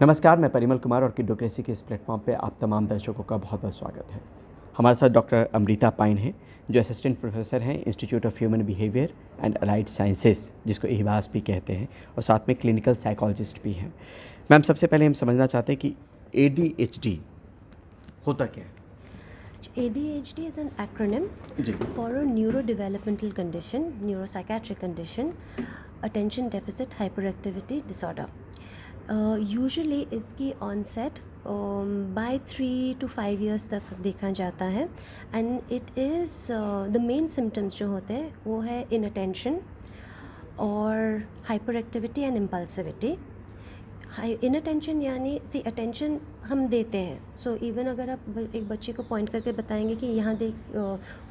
नमस्कार, मैं परिमल कुमार और किडोक्रेसी के इस प्लेटफॉर्म पे आप तमाम दर्शकों का बहुत बहुत स्वागत है। हमारे साथ डॉक्टर अमृता पाइन हैं, जो असिस्टेंट प्रोफेसर हैं institute of human behaviour and allied sciences, जिसको इहवास भी कहते हैं, और साथ में क्लिनिकल साइकोलॉजिस्ट भी हैं। मैम, सबसे पहले हम समझना चाहते हैं कि ADHD होता क्या है? ADHD is an acronym for a neurodevelopmental condition, neuropsychiatric condition, attention deficit hyperactivity disorder. Usually इसकी onset by 3 to 5 years तक देखा जाता है and it is the main symptoms जो होते हैं वो है inattention और hyperactivity and impulsivity. इनअटेंशन यानी अटेंशन हम देते हैं, सो इवन अगर आप एक बच्चे को पॉइंट करके बताएंगे कि यहाँ देख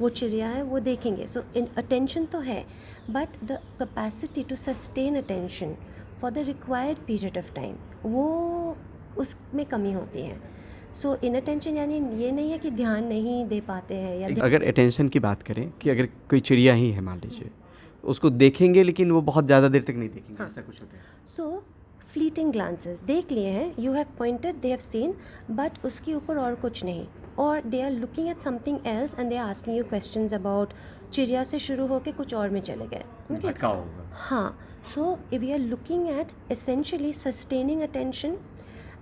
वो चिड़िया है, वो देखेंगे. सो अटेंशन तो है, but the capacity to sustain attention for the required period of time, वो उसमें कमी होती है. सो इनअटेंशन यानी ये नहीं है कि ध्यान नहीं दे पाते हैं. या अगर अटेंशन की बात करें कि अगर कोई चिड़िया ही है, मान लीजिए, उसको देखेंगे लेकिन वो बहुत ज़्यादा देर तक नहीं देखेंगे, ऐसा कुछ होता है. सो फ्लीटिंग ग्लांसेस देख लिए हैं, you have pointed, they have seen, but उसके ऊपर और कुछ नहीं, और they are looking at something else and they are asking you questions about. चिड़िया से शुरू होकर कुछ और में चले गए. हाँ, so we are looking at essentially sustaining attention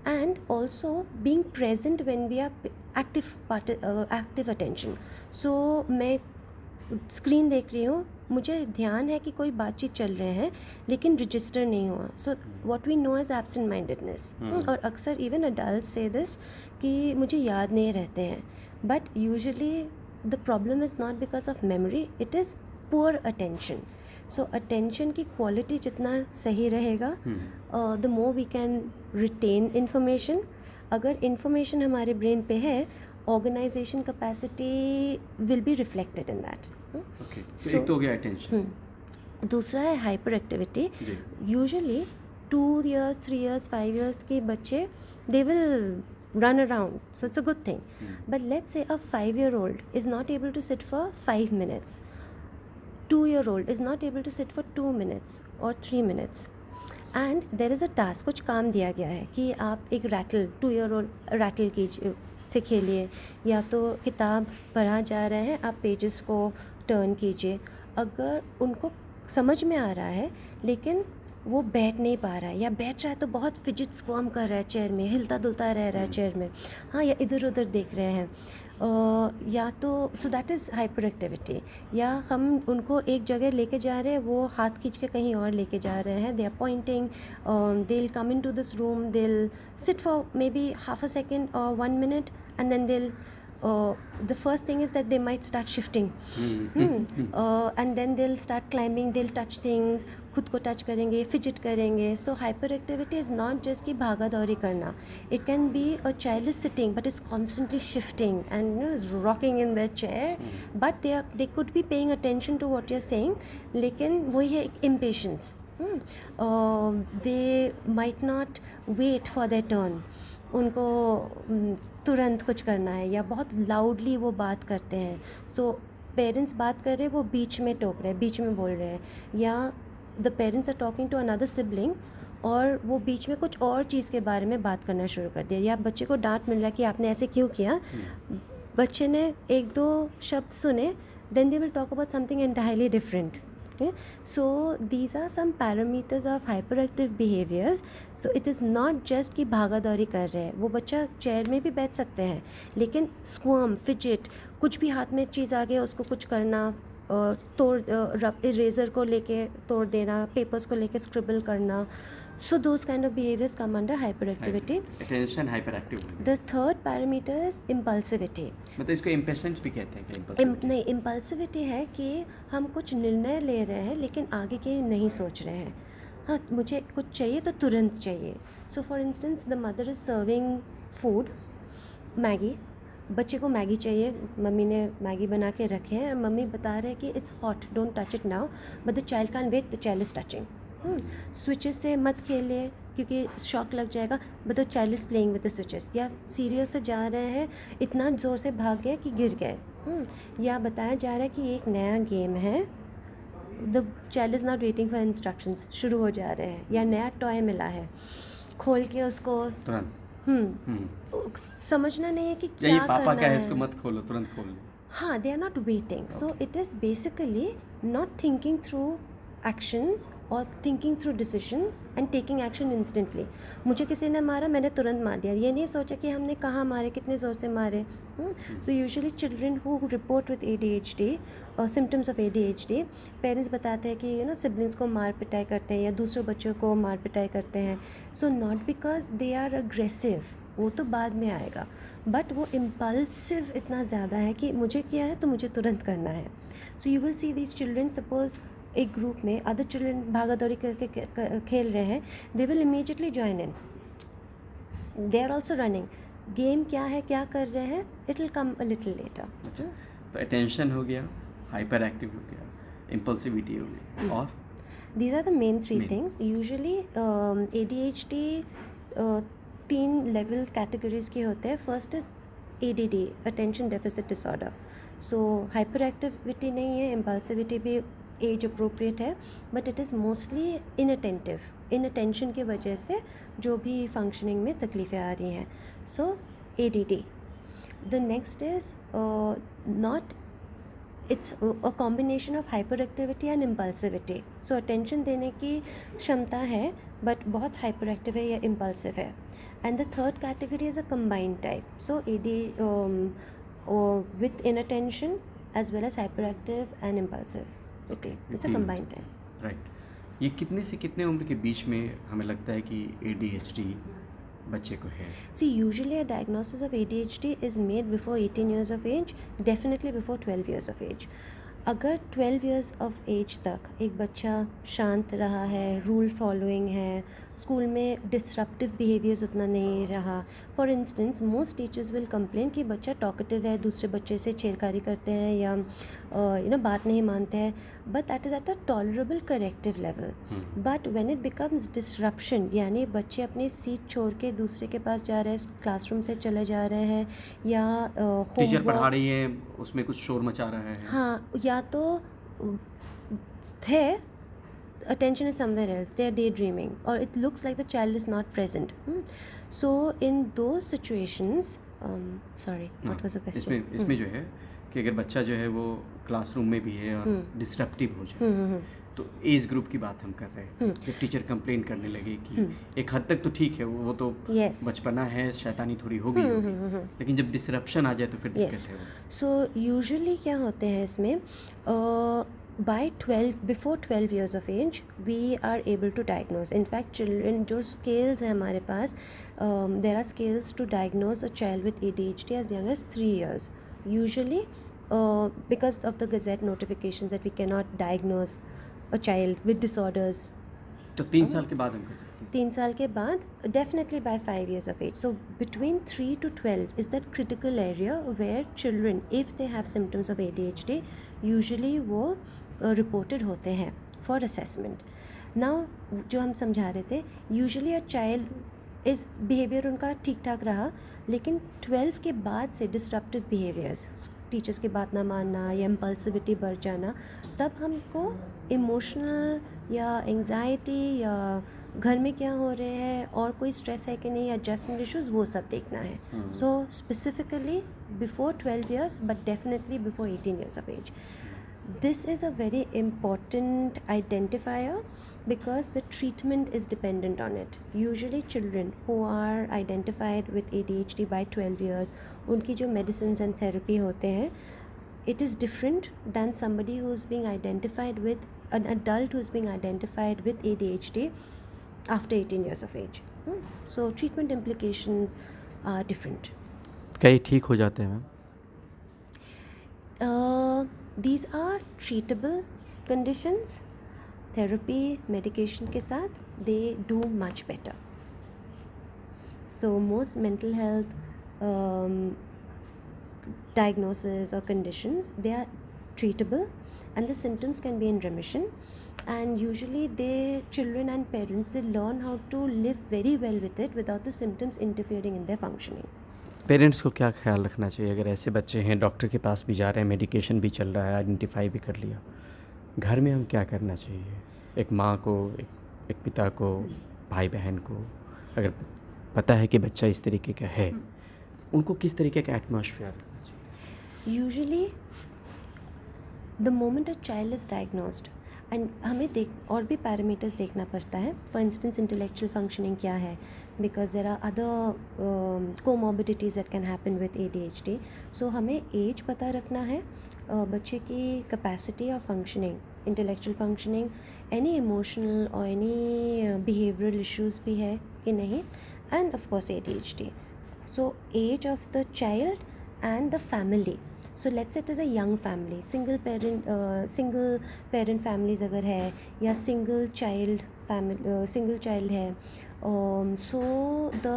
and also being present when we are active attention. So मैं स्क्रीन देख रही हूँ, मुझे ध्यान है कि कोई बातचीत चल रहे हैं लेकिन रजिस्टर नहीं हुआ. So what we know as absent mindedness. और अक्सर इवन अडल्ट से दिस कि मुझे याद नहीं रहते हैं, but usually the problem is not because of memory, it is poor attention. So attention की क्वालिटी जितना सही रहेगा, the more we can retain information. अगर इन्फॉर्मेशन हमारे ब्रेन पे है, organisation capacity will be reflected in that. तो एक तो हो गया अटेंशन. दूसरा है hyper activity. Usually 2 years, 3 years, 5 years के बच्चे they will run around, so it's a good thing. But let's say a 5-year-old is not able to sit for 5 minutes. 2-year-old is not able to sit for 2 minutes or 3 minutes. And there is a task, कुछ काम दिया गया है कि आप एक rattle, 2-year-old rattle कीजिए से खेलिए, या तो किताब पढ़ा जा रहा है, आप पेजेस को टर्न कीजिए. अगर उनको समझ में आ रहा है लेकिन वो बैठ नहीं पा रहा है, या बैठ रहा है तो बहुत फिजिट स्क्वाम कर रहा है चेयर में, हिलता डुलता रह रहा है चेयर में, हाँ, या इधर उधर देख रहे हैं, या तो so that is hyper activity. या हम उनको एक जगह लेके जा रहे हैं, वो हाथ खींच के कहीं और लेके जा रहे हैं, they are pointing, they will come in to this room, they will sit for maybe half a second or 1 minute, and then they'll the first thing is that they might start shifting. And then they'll start climbing, they'll touch things, खुद को touch करेंगे, fidget करेंगे. So hyper activity is not just कि भागा दौड़ी करना. It can be a child is sitting but is constantly shifting and is rocking in the chair, but they could be paying attention to what you are saying, लेकिन वही है एक impatience. They might not wait for their turn, उनको तुरंत कुछ करना है, या बहुत लाउडली वो बात करते हैं. तो पेरेंट्स बात कर रहे हैं, वो बीच में टोक रहे हैं, बीच में बोल रहे हैं, या the parents are talking to another sibling और वो बीच में कुछ और चीज़ के बारे में बात करना शुरू कर दिया, या बच्चे को डांट मिल रहा है कि आपने ऐसे क्यों किया. बच्चे ने 1-2 शब्द सुने, then they will talk about something entirely different. So these are some parameters of hyperactive behaviors. So it is not just कि भागा दौड़ी कर रहे हैं, वो बच्चा चेयर में भी बैठ सकते हैं लेकिन स्क्वाम, फिजिट, कुछ भी हाथ में चीज़ आ गया उसको कुछ करना, तोड़, इरेजर को लेके तोड़ देना, पेपर्स को लेके स्क्रिबल करना. So those kind of behaviors come under hyperactivity. Attention hyperactive. The third parameter is impulsivity. मतलब इसको impatience भी कहते हैं क्या? नहीं, impulsivity है कि हम कुछ निर्णय ले रहे हैं लेकिन आगे के नहीं सोच रहे हैं. हाँ, मुझे कुछ चाहिए तो तुरंत चाहिए. So for instance, the mother is serving food, Maggi, बच्चे को मैगी चाहिए, मम्मी ने मैगी बना के रखे हैं और मम्मी बता रहे हैं कि it's hot, don't touch it now, but the child can wait, the child is touching. Switches से मत खेलिए क्योंकि शॉक लग जाएगा, but the child is playing with the switches. या सीरियल से जा रहे हैं, इतना ज़ोर से भाग गए कि गिर गए. या बताया जा रहा है कि एक नया गेम है, the child is not waiting for instructions, शुरू हो जा रहे हैं. या नया टॉय मिला है, खोल के उसको तुरंत समझना नहीं है कि या ये क्या पापा करना क्या है है। इसको मत खोलो, तुरंत खोल लो। हाँ, they are not waiting. So it is basically not thinking through actions or thinking through decisions and taking action instantly. मुझे किसी ने मारा, मैंने तुरंत मार दिया, ये नहीं सोचा कि हमने कहाँ मारे, कितने ज़ोर से मारे। So usually children who report with ADHD or symptoms of ADHD, parents बताते हैं कि सिबलिंग्स को मार पिटाई करते हैं या दूसरे बच्चों को मार पिटाई करते हैं। So not because they are aggressive, वो तो बाद में आएगा, बट वो इम्पल्सिव इतना ज़्यादा है कि मुझे किया है तो मुझे तुरंत करना है। So you will see these children, suppose एक ग्रुप में अदर चिल्ड्रन भागा दौड़ी करके खेल रहे हैं, they will immediately join in, they are also running. Game क्या है, क्या कर रहे हैं, it will come a little later. अच्छा, तो अटेंशन हो गया, हाइपर एक्टिव हो गया, इम्पल्सिविटी हो गई, और These are the main three things. Usually ADHD 3 levels categories के होते हैं. First is ADD, Attention Deficit Disorder. So hyperactivity नहीं है, impulsivity भी age appropriate है, but it is mostly inattentive. Inattention की वजह से जो भी functioning में तकलीफ़ें आ रही हैं. So ADD. The next is it's a combination of hyperactivity and impulsivity. So attention देने की क्षमता है but बहुत hyperactive है या impulsive है. And the third category is a combined type. So AD with inattention as well as hyperactive and impulsivity. It's a combined type. Right. ये कितने से कितने उम्र के बीच में हमें लगता है कि ADHD बच्चे को है? See, usually a diagnosis of ADHD is made before 18 years of age, definitely before 12 years of age. अगर 12 years of age तक एक बच्चा शांत रहा है, रूल फॉलोइंग है, स्कूल में डिसरप्टिव बिहेवियर्स उतना नहीं रहा, for instance most teachers will complain कि बच्चा टॉकेटिव है, दूसरे बच्चे से छेड़खानी करते हैं या बात नहीं मानते हैं, but that is at a tolerable corrective level. But when it becomes disruption, यानी बच्चे अपनी सीट छोड़ के दूसरे के पास जा रहे हैं, क्लासरूम से चले जा रहे हैं, या टीचर पढ़ा रही है उसमें कुछ शोर मचा रहा है, हाँ, या तो है attention is somewhere else, they are daydreaming, or it looks like the child is not present. So in those situations, sorry, what was the question? इसमें जो है कि अगर बच्चा जो है वो क्लासरूम में भी है और डिस्ट्रप्टिव हो जाए, तो एज ग्रुप की बात हम कर रहे हैं, जब टीचर कंप्लेन करने लगे कि एक हद तक तो ठीक है, वो तो बचपना है, शैतानी थोड़ी हो गई होगी, लेकिन जब डिसरप्शन आ जाए तो फिर दिक्कत है। सो यूजुअली क्या होते हैं इसमें, before 12 years of age we are able to diagnose. In fact children, जो scales हैं हमारे पास, there are scales to diagnose a child with ADHD as young as 3 years. Usually because of the Gazette notifications that we cannot diagnose a child with disorders. तो 3 साल के बाद हम कर सकते हैं? 3 साल के बाद, definitely by 5 years of age. So between 3 to 12 is that critical area where children, if they have symptoms of ADHD, usually वो reported होते हैं for assessment. Now जो हम समझा रहे थे, usually a child is behavior उनका ठीक ठाक रहा, लेकिन 12 के बाद से disruptive behaviors, टीचर्स की बात ना मानना या इम्पल्सिविटी बढ़ जाना, तब हमको इमोशनल या एंग्जाइटी या घर में क्या हो रहे हैं और कोई स्ट्रेस है कि नहीं, एडजस्टमेंट इश्यूज़, वो सब देखना है. सो specifically before 12 years but definitely before 18 years of age. This is a very important identifier because the treatment is dependent on it. Usually children who are identified with ADHD by 12 years, उनकी जो medicines and therapy होते हैं, it is different than somebody who is being identified with, an adult who is being identified with ADHD after 18 years of age. So treatment implications are different. कई ठीक हो जाते हैं ma'am? These are treatable conditions. Therapy, medication के साथ they do much better. So most mental health diagnoses or conditions, they are treatable and the symptoms can be in remission, and usually children and parents, they learn how to live very well with it without the symptoms interfering in their functioning. Parents को क्या ख्याल रखना चाहिए अगर ऐसे बच्चे हैं, doctor के पास भी जा रहे हैं, मेडिकेशन भी चल रहा है, आइडेंटिफाई भी कर लिया, घर में हम क्या करना चाहिए? एक माँ को, एक पिता को, भाई बहन को, अगर पता है कि बच्चा इस तरीके का है, उनको किस तरीके का एटमॉस्फेयर रखना चाहिए? Usually the moment a child is diagnosed and हमें और भी पैरामीटर्स देखना पड़ता है. फॉर इंस्टेंस इंटेलेक्चुअल फंक्शनिंग क्या है, because there are other comorbidities that can happen with ADHD. सो हमें एज पता रखना है, बच्चे की कैपेसिटी और functioning, intellectual functioning, any emotional और एनी बिहेवियरल इश्यूज़ भी है कि नहीं, and of course ADHD. So age of the child and the family. So let's say it is a young family, single parent families अगर है, या single child है, so the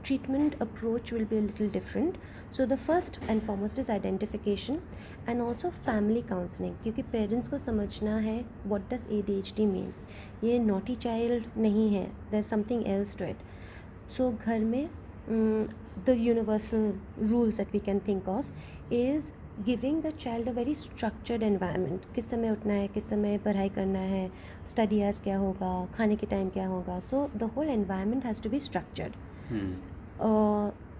treatment approach will be a little different. So the first and foremost is identification and also family counseling, क्योंकि parents को समझना है what does ADHD mean. ये naughty child नहीं है, there's something else to it. So घर में the universal rules that we can think of is giving the child a very structured environment. किस समय उठना है, किस समय पढ़ाई करना है, study hours क्या होगा, खाने के टाइम क्या होगा. So the whole environment has to be structured,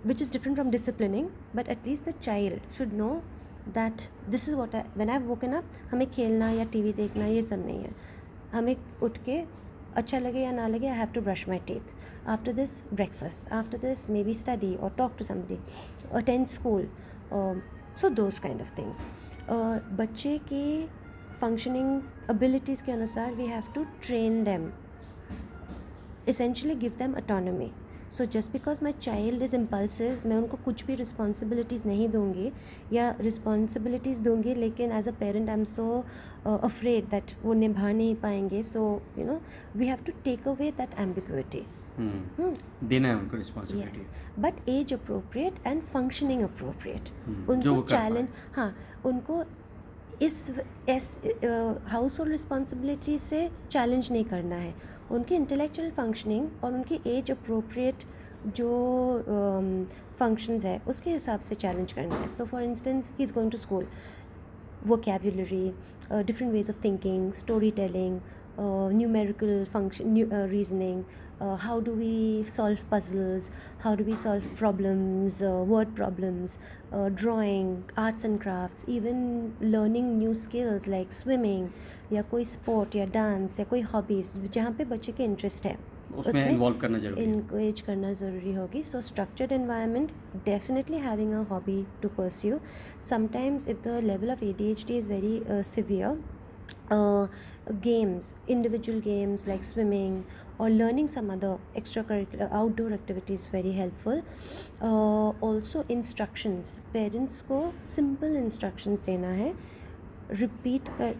which is different from disciplining, but at least the child should know that this is what when I've woken up, हमें खेलना या TV देखना ये सब नहीं है. हमें उठ के अच्छा लगे या ना लगे, I have to brush my teeth. After this, breakfast. After this, maybe study or talk to somebody, attend school. So those kind of things. बच्चे की functioning abilities के अनुसार we have to train them. Essentially give them autonomy. So just because my child is impulsive, मैं उनको कुछ भी responsibilities नहीं दूँगी, या responsibilities दूँगी लेकिन as a parent I'm so afraid that वो निभा नहीं पाएंगे. So we have to take away that ambiguity. देना है उनको responsibility. Yes, but age appropriate and functioning appropriate. जो उनको वो कर चैलेंज, हाँ, उनको इस हाउस होल्ड रिस्पॉन्सिबिलिटी से चैलेंज नहीं करना है. उनकी इंटेलेक्चुअल फंक्शनिंग और उनकी एज अप्रोप्रिएट जो फंक्शंस है उसके हिसाब से चैलेंज करना है. So for instance he is going to school, vocabulary, different ways of thinking, storytelling, numerical function, reasoning, how do we solve puzzles, how do we solve problems, word problems, drawing, arts and crafts, even learning new skills like swimming या कोई sport या dance या कोई hobbies जहाँ पे बच्चे के interest है उसमें इन्वॉल्व करना जरूरी है, encourage करना ज़रूरी होगी. So structured environment, definitely having a hobby to pursue. Sometimes if the level of ADHD is very severe, games, individual games like swimming or learning some other extracurricular outdoor activities very helpful. Also instructions, parents को simple instructions देना है, repeat कर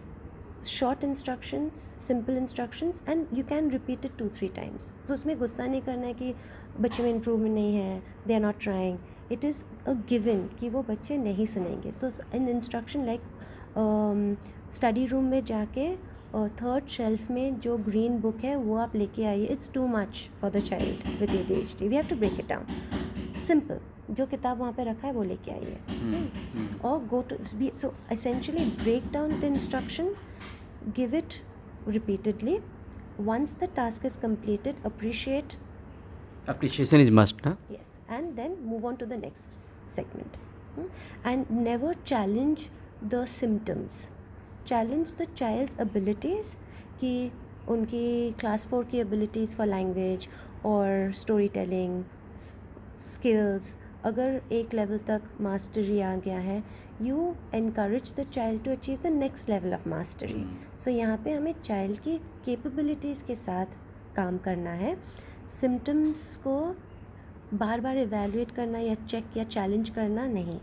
short instructions, simple instructions, and you can repeat it 2-3 times. So उसमें गुस्सा नहीं करना है कि बच्चे में improvement नहीं है, they are not trying. It is a given कि वो बच्चे नहीं सुनेंगे. So an instruction like study room में जाके थर्ड शेल्फ में जो ग्रीन बुक है वो आप लेके आइए. It's too much for the child with ADHD. We have to break it down. Simple, जो किताब वहाँ पे रखा है वो लेके आइए, और go to B. So essentially break down the instructions, give it repeatedly. Once the task is completed, appreciation is must, ना? Yes, and then move on to the next segment. And never challenge the symptoms. Challenge the child's abilities, कि उनकी class 4 की abilities for language और storytelling skills अगर एक level तक mastery आ गया है, you encourage the child to achieve the next level of mastery. So यहाँ पे हमें child की capabilities के साथ काम करना है. Symptoms को बार बार evaluate करना या check या challenge करना नहीं.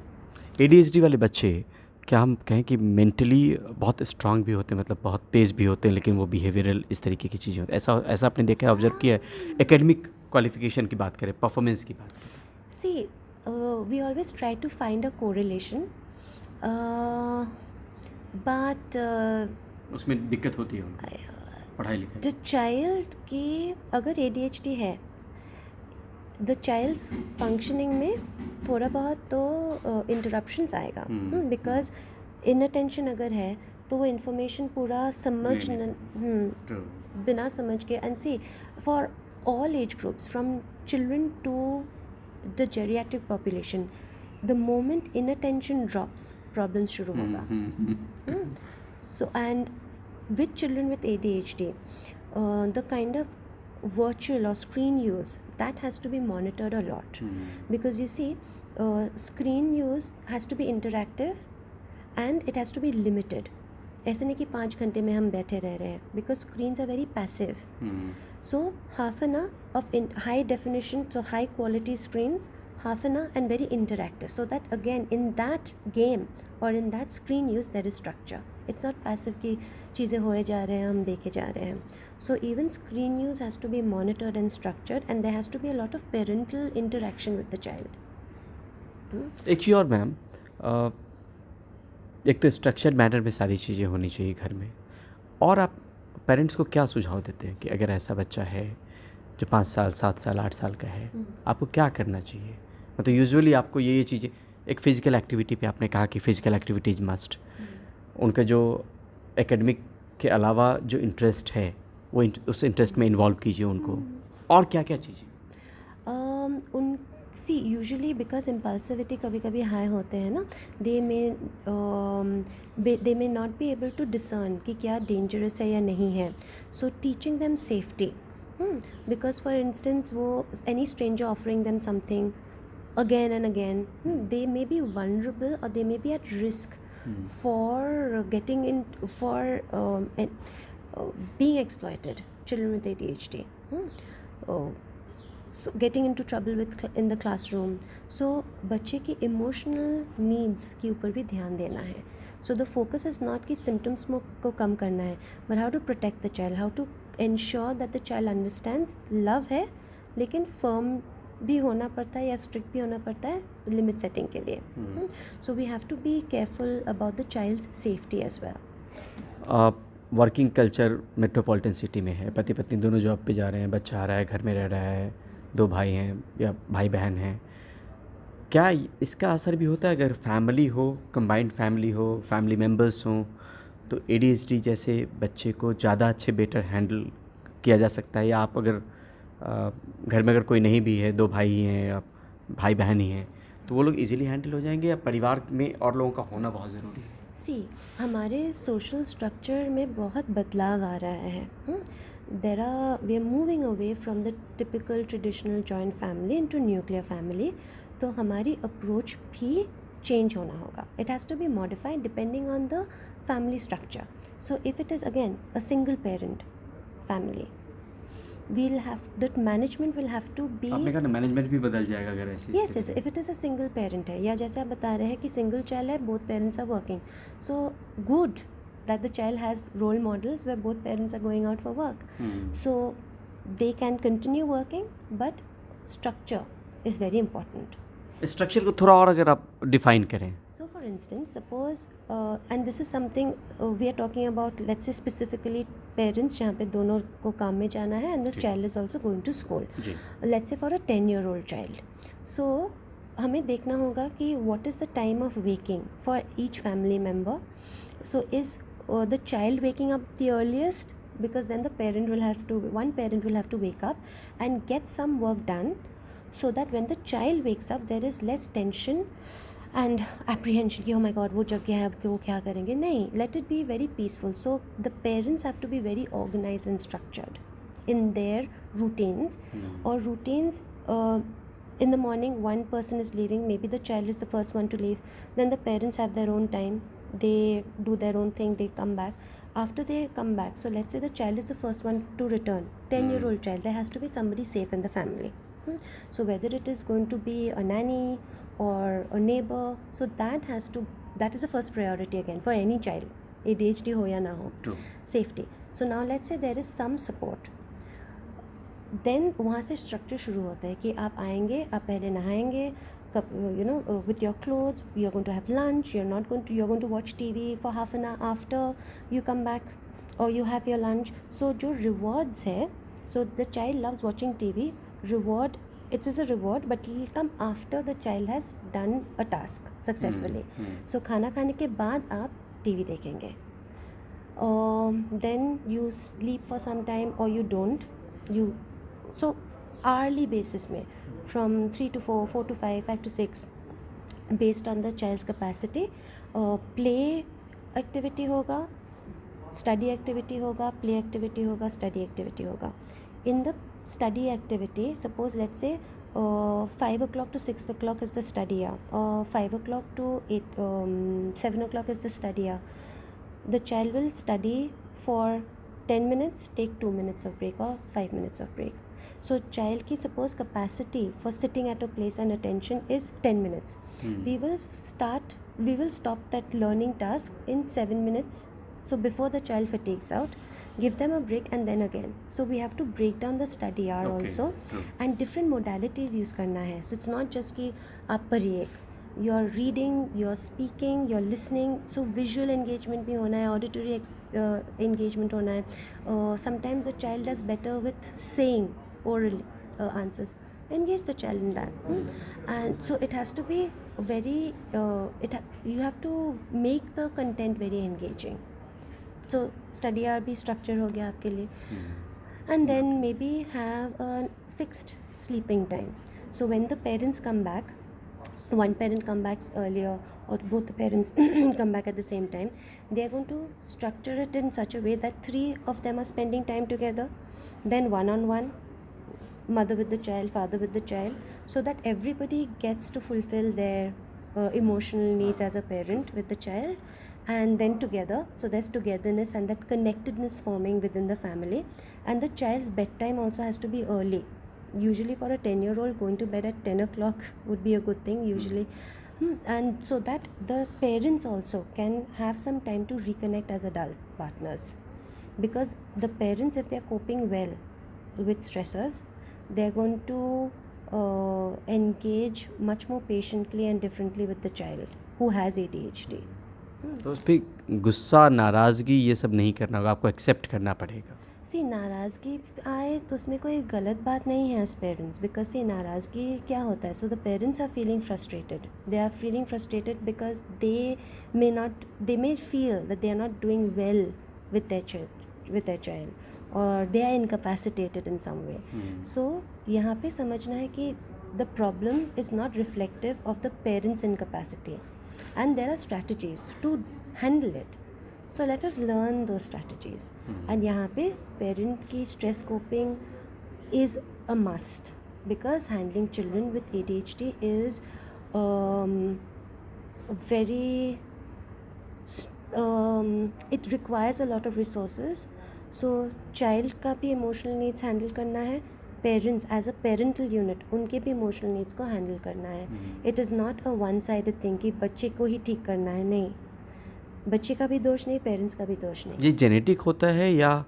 ADHD वाले बच्चे क्या हम कहें कि मेंटली बहुत स्ट्रांग भी होते हैं, मतलब बहुत तेज़ भी होते हैं, लेकिन वो बिहेवियरल इस तरीके की चीज़ें होती हैं, ऐसा आपने देखा है, ऑब्जर्व किया है? एकेडमिक क्वालिफिकेशन की बात करें, परफॉर्मेंस की बात करें. See, we always try to find a correlation, but उसमें दिक्कत होती है उनको पढ़ाई लिखाई. the child की अगर ADHD है, द चाइल्ड्स फंक्शनिंग में थोड़ा बहुत तो इंटरप्शंस आएगा, बिकॉज इनअटेंशन अगर है तो वो इन्फॉर्मेशन पूरा समझ बिना समझ के. And see, for all age groups, from children to the geriatric population. The moment inattention drops, problems शुरू होगा. So, and with children with ADHD, the kind of virtual or screen use, that has to be monitored a lot. Because you see, screen use has to be interactive and it has to be limited. ऐसे नहीं कि 5 घंटे में हम बैठे रह रहे हैं, because screens are very passive. So half an hour of high definition, so high quality screens, half an hour, and very interactive, so that again in that game or in that screen use there is structure. It's not passive कि चीज़ें होए जा रहे हैं, हम देखे जा रहे हैं. So even screen use has to be monitored and structured, and there has to be a lot of parental interaction with the child. एक ही और मैम, एक तो स्ट्रक्चर्ड मैनर में सारी चीज़ें होनी चाहिए घर में, और आप पेरेंट्स को क्या सुझाव देते हैं कि अगर ऐसा बच्चा है जो 5 साल 7 साल 8 साल का है, आपको क्या करना चाहिए? मतलब यूजुअली आपको ये चीज़ें, एक फ़िज़िकल एक्टिविटी पे आपने कहा कि फ़िज़िकल एक्टिविटीज़ मस्ट, उनका जो एकेडमिक के अलावा जो इंटरेस्ट है वो उस इंटरेस्ट में इन्वॉल्व कीजिए उनको, और क्या क्या चीज़ें? सी यूजुअली बिकॉज इम्पल्सिविटी कभी कभी हाई होते हैं ना, they may not be able to discern कि क्या डेंजरस है या नहीं है. So teaching them safety, because for instance वो any stranger offering them something again and again, they may be vulnerable or they may be at risk for getting in, for being exploited. Children with ADHD, so getting into trouble in the classroom. So बच्चे की emotional needs के ऊपर भी ध्यान देना है. So the focus is not कि symptoms को कम करना है, but how to protect the child, how to ensure that the child understands love है, लेकिन firm भी होना पड़ता है या स्ट्रिक्ट भी होना पड़ता है लिमिट सेटिंग के लिए. So we have to be careful about the child's safety as well. Working culture metropolitan city में है, पति पत्नी दोनों जॉब पे जा रहे हैं, बच्चा आ रहा है, घर में रह रहा है, 2 भाई हैं या भाई बहन हैं, क्या इसका असर भी होता है? अगर फैमिली हो, कंबाइंड फैमिली हो, फैमिली मेम्बर्स हों, तो ADHD जैसे बच्चे को ज़्यादा अच्छे बेटर हैंडल किया जा सकता है? या आप अगर घर में अगर कोई नहीं भी है, 2 भाई ही हैं या भाई बहन ही हैं, तो वो लोग इजीली हैंडल हो जाएंगे, या परिवार में और लोगों का होना बहुत ज़रूरी है? सी हमारे सोशल स्ट्रक्चर में बहुत बदलाव आ रहा है. We are moving away from the typical traditional joint family into nuclear family. तो हमारी अप्रोच भी चेंज होना होगा. It has to be modified depending on the family structure. So if it is again a single parent family, we'll have that management will have to be. आपने कहा ना management भी बदल जाएगा अगर ऐसे. yes if it is a single parent है, या जैसे आप बता रहे हैं कि सिंगल चाइल्ड है, both parents are working, so good that the child has role models where both parents are going out for work. So they can continue working, but structure is very important. Structure को थोड़ा और अगर आप define करें. So for instance, suppose and this is something we are talking about, let's say specifically parents जहाँ पे दोनों को काम में जाना है, and this child is also going to school. Let's say for a 10-year-old child. So हमें देखना होगा कि what is the time of waking for each family member. So is the child waking up the earliest, because then one parent will have to wake up and get some work done, so that when the child wakes up there is less tension and apprehension कि oh my god वो जग गया है, अब वो क्या करेंगे. नहीं, let it be very peaceful. So the parents have to be very organized and structured in their routines. Or routines, in the morning one person is leaving, maybe the child is the first one to leave, then the parents have their own time, they do their own thing, they come back. After they come back, so let's say the child is the first one to return, 10-year-old child, there has to be somebody safe in the family. So whether it is going to be a nanny or a neighbor, so that is the first priority again for any child, ADHD हो या ना हो. True. Safety. So now let's say there is some support, then वहाँ से structure शुरू होता है कि आप आएंगे, आप पहले नहाएंगे, with your clothes, you're going to have lunch, you're going to watch TV for half an hour after you come back, or you have your lunch. So जो rewards है, so the child loves watching TV, reward, it is a reward, but it will come after the child has done a task successfully. So खाना खाने के बाद आप TV देखेंगे, then you sleep for some time, or you don't, you so early basis में from 3 to 4, 4 to 5, 5 to 6, based on the child's capacity. Play activity होगा, study activity होगा, play activity होगा, स्टडी एक्टिविटी होगा. In the study activity, suppose let's say 5 o'clock to 6 o'clock is the study hour, or 5 o'clock to 7 o'clock is the study hour. The child will study for 10 minutes, take 2 minutes of break or 5 minutes of break. So child ki suppose capacity for sitting at a place and attention is 10 minutes. We will stop that learning task in 7 minutes. So before the child fatigues out, give them a break and then again. So we have to break down the study hour also. True. And different modalities use करना है. So it's not just कि आप पर ही एक, you're reading, you're speaking, you're listening. So visual engagement भी होना है, auditory engagement होना है. Sometimes the child does better with saying oral answers. Engage the child in that. And so it has to be very, you have to make the content very engaging. So study hour भी structure हो गया आपके लिए. And then maybe have a fixed sleeping time. So when the parents come back, one parent come back earlier or both the parents come back at the same time, they are going to structure it in such a way that 3 of them are spending time together, then one-on-one, mother with the child, father with the child, so that everybody gets to fulfill their emotional needs as a parent with the child, and then together. So there's togetherness and that connectedness forming within the family. And the child's bedtime also has to be early. Usually for a 10-year-old, going to bed at 10 o'clock would be a good thing usually. And so that the parents also can have some time to reconnect as adult partners. Because the parents, if they're coping well with stressors, they're going to engage much more patiently and differently with the child who has ADHD. तो उस पर गुस्सा, नाराज़गी ये सब नहीं करना होगा, आपको एक्सेप्ट करना पड़ेगा. सी नाराज़गी आए तो उसमें कोई गलत बात नहीं है एज पेरेंट्स, बिकॉज सी नाराज़गी क्या होता है. So the parents are feeling frustrated, they are feeling frustrated because they may feel that they are not doing well with their child और दे आर इनकैपेसिटेटेड इन सम वे. सो यहाँ पे समझना है कि the problem is not reflective of the parents incapacity. And there are strategies to handle it. So let us learn those strategies. And यहाँ पे parent की stress coping is a must, because handling children with ADHD is very it requires a lot of resources. So child का भी emotional needs handle करना है, parents as a parental unit उनके भी emotional needs को handle करना है. It is not a one sided thing कि बच्चे को ही ठीक करना है. नहीं, बच्चे का भी दोष नहीं, पेरेंट्स का भी दोष नहीं. ये जेनेटिक होता है या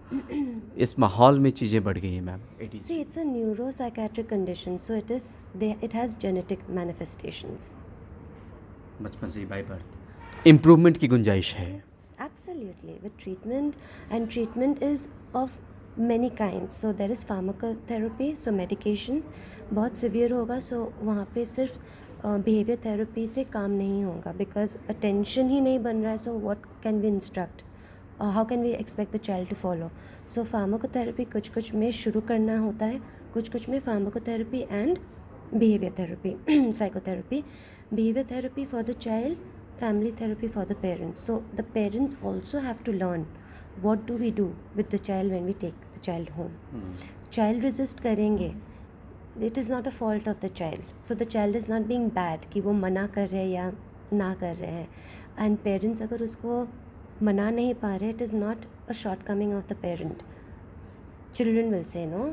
इस माहौल में चीज़ें बढ़ गई हैं ma'am? See it's a neuro psychiatric condition, so it has genetic manifestations. बचपन से ही बाय बर्थ इम्प्रूवमेंट की गुंजाइश है. Absolutely, with treatment, and treatment is of many kinds. So there is pharmacotherapy, so medication बहुत severe होगा, so वहाँ पे सिर्फ behavior therapy से काम नहीं होगा, because attention ही नहीं बन रहा है. So what can we instruct? How can we expect the child to follow? So pharmacotherapy कुछ में शुरू करना होता है, कुछ में pharmacotherapy and behavior therapy, psychotherapy. Behavior therapy for the child, family therapy for the parents. So the parents also have to learn what do we do with the child when we take the child home. Child resist करेंगे, it is not a fault of the child. So the child is not being bad कि वो मना कर रहे हैं या ना कर रहे हैं. And parents अगर उसको मना नहीं पा रहे, it is not a shortcoming of the parent. Children will say no,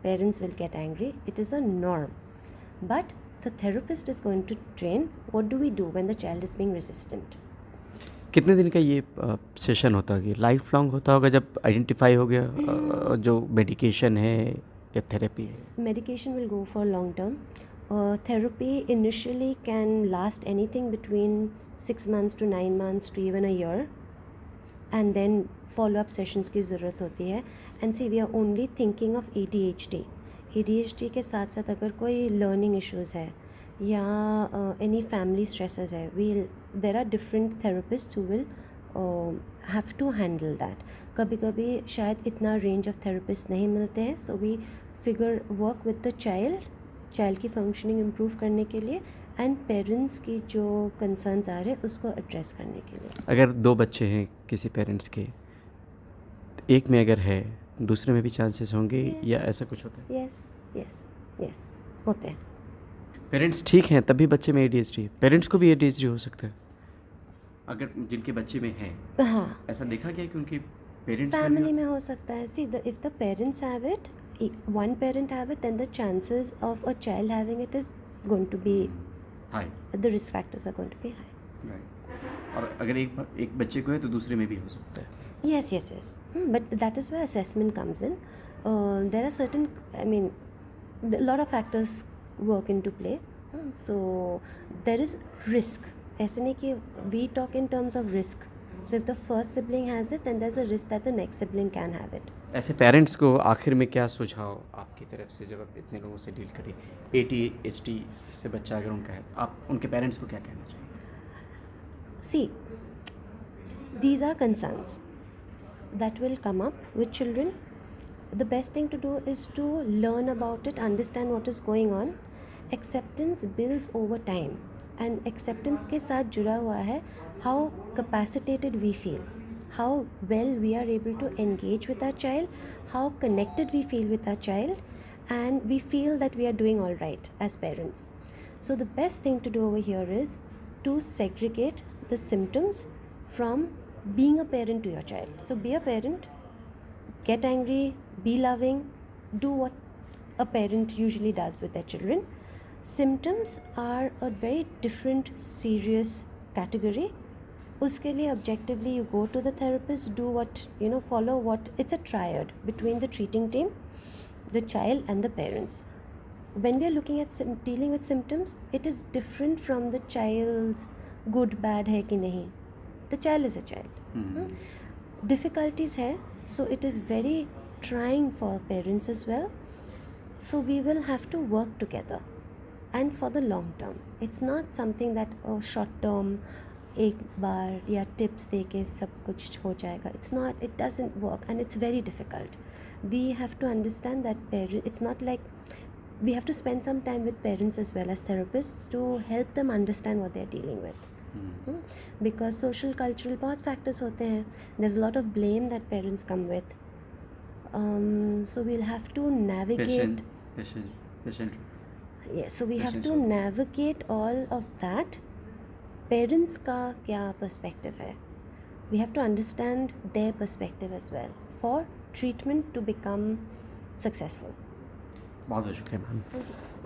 parents will get angry, it is a norm. But the therapist is going to train what do we do when the child is being resistant. कितने दिन का ये session होता है? Life long होता होगा जब identify हो गया जो मेडिकेशन है या थेरेपी है? Medication will go for long term. Therapy initially can last anything between 6 months to 9 months to even a year, and then follow up sessions की ज़रूरत होती है. And see, we are only thinking of ADHD. ADHD के साथ साथ अगर कोई learning issues है या any family stresses है, there are different therapists who will have to handle that. कभी कभी शायद इतना range of therapists नहीं मिलते हैं, so we work with the child की फंक्शनिंग इम्प्रूव करने के लिए एंड पेरेंट्स की जो कंसर्न्स आ रहे हैं उसको एड्रेस करने के लिए। अगर 2 बच्चे हैं किसी पेरेंट्स के, तो एक में अगर है दूसरे में भी चांसेस होंगे या ऐसा कुछ होता है? यस होते हैं। पेरेंट्स ठीक हैं तब भी बच्चे में ADHD, पेरेंट्स को भी ADHD हो सकता है अगर जिनके बच्चे में है? हाँ, ऐसा देखा गया कि उनके पेरेंट्स फैमिली में हो सकता है। See if the parents have it, one parent have it, then the chances of a child having it is going to be high, the risk factors are going to be high. Right. और अगर एक बच्चे को है तो दूसरे में भी हो सकता है। Yes. But that is where assessment comes in. There are certain, a lot of factors work into play. So there is risk. ऐसे नहीं कि we talk in terms of risk. So if the first sibling has it, then there's a risk that the next sibling can have it. ऐसे parents को आखिर में क्या सुझाव आपकी तरफ से, जब आप इतने लोगों से डील करें, ADHD से बच्चा अगर उनका है, आप उनके पेरेंट्स को क्या कहना चाहिए? See, these are concerns that will come up with children. The best thing to do is to learn about it, understand what is going on. Acceptance builds over time, and acceptance के साथ जुड़ा हुआ है how capacitated we feel, how well we are able to engage with our child, how connected we feel with our child, and we feel that we are doing all right as parents. So the best thing to do over here is to segregate the symptoms from being a parent to your child. So be a parent, get angry, be loving, do what a parent usually does with their children. Symptoms are a very different serious category. उसके लिए objectively you go to the therapist, do what, follow what, it's a triad between the treating team, the child and the parents. When we are looking at dealing with symptoms, it is different from the child's good, bad है कि नहीं. The child is a child. Difficulties है, so it is very trying for parents as well. So we will have to work together and for the long term. It's not something that short term एक बार या tips दे के सब कुछ हो जाएगा. It's not, it doesn't work and it's very difficult. We have to understand that it's not like we have to spend some time with parents as well as therapists to help them understand what they're dealing with. Because social cultural बहुत factors होते हैं. There's a lot of blame that parents come with. So we'll have to navigate. Patient. Yes, so we have to navigate all of that. Parents का क्या perspective है? We have to understand their perspective as well for treatment to become successful. बहुत बहुत शुक्रिया ma'am.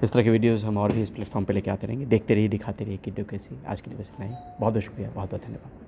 इस तरह के videos हम और भी इस प्लेटफॉर्म पे लेके आते रहेंगे। देखते रहिए, दिखाते रहिए किड एडवोकेसी। आज के लिए बस इतना ही। बहुत बहुत शुक्रिया, बहुत बहुत धन्यवाद।